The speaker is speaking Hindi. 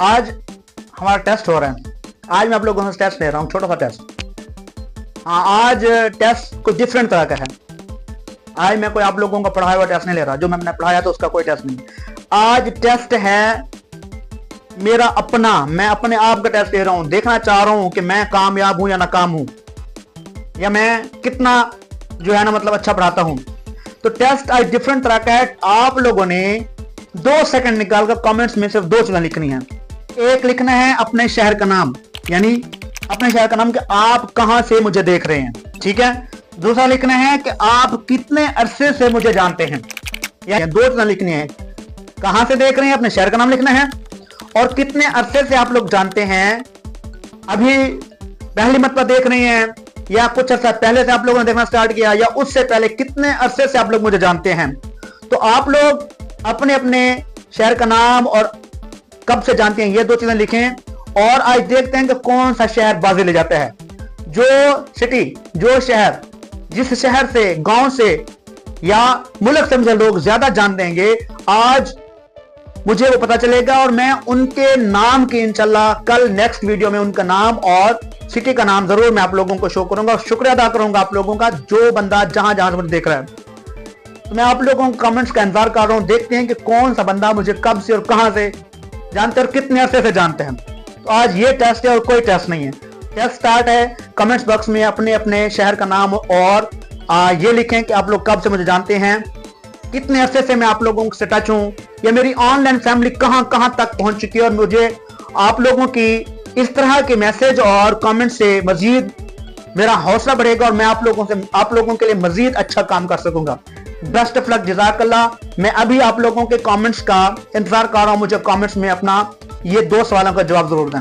आज हमारा टेस्ट हो रहा है। आज मैं आप लोगों से टेस्ट ले रहा हूँ, छोटा सा टेस्ट। हाँ, आज टेस्ट कुछ डिफरेंट तरह का है। आज मैं कोई आप लोगों का पढ़ाया हुआ टेस्ट नहीं ले रहा, जो मैंने पढ़ाया तो उसका कोई टेस्ट नहीं। आज टेस्ट है मेरा अपना, मैं अपने आप का टेस्ट ले रहा हूं। देखना चाह रहा हूं कि मैं कामयाब हूं या नाकाम हूं, या मैं कितना जो है ना मतलब अच्छा पढ़ाता हूं। तो टेस्ट आज डिफरेंट तरह का है। आप लोगों ने 2 सेकंड निकालकर कमेंट्स में सिर्फ 2 चीजें लिखनी है। एक लिखना है अपने शहर का नाम, यानी अपने शहर का नाम कि आप कहां से मुझे देख रहे हैं, ठीक है। दूसरा लिखना है कि आप कितने अरसे से मुझे जानते हैं। या 2 चीजें लिखनी है, कहां से देख रहे हैं, अपने शहर का नाम लिखना है, और कितने अरसे से आप लोग जानते हैं। अभी पहली मरतबा देख रहे हैं या कुछ अर्सा पहले से आप लोगों ने देखना स्टार्ट किया, या उससे पहले कितने अरसे से आप लोग मुझे जानते हैं। तो आप लोग अपने अपने शहर का नाम और कब से जानते हैं, ये 2 चीजें लिखें। और आज देखते हैं कि कौन सा शहर बाजी ले जाता है। जो सिटी, जो शहर, जिस शहर से, गांव से या मुल्क से मुझे लोग ज्यादा जान देंगे, आज मुझे वो पता चलेगा और मैं उनके नाम की इंशाल्लाह कल नेक्स्ट वीडियो में उनका नाम और सिटी का नाम जरूर मैं आप लोगों को शो करूंगा। और शुक्रिया अदा करूंगा आप लोगों का, जो बंदा जहां जहां से मुझे देख रहा है। तो मैं आप लोगों के कमेंट्स का इंतजार कर रहा हूं। देखते हैं कि कौन सा बंदा मुझे कब से और कहां से जानते हैं और कितने अरसे से जानते हैं। तो आज ये टेस्ट है और कोई टेस्ट नहीं है। टेस्ट स्टार्ट है। कमेंट्स बॉक्स में अपने अपने शहर का नाम और ये लिखें कि आप लोग कब से मुझे जानते हैं, कितने अरसे से मैं आप लोगों से टच हूं, या मेरी ऑनलाइन फैमिली कहां कहां तक पहुंच चुकी है। और मुझे आप लोगों की इस तरह के मैसेज और कमेंट से मजीद मेरा हौसला बढ़ेगा और मैं आप लोगों के लिए मजीद अच्छा काम कर सकूंगा। बेस्ट ऑफ लक, जज़ाकल्लाह। मैं अभी आप लोगों के कमेंट्स का इंतजार कर रहा हूं। मुझे कमेंट्स में अपना ये 2 सवालों का जवाब जरूर दें।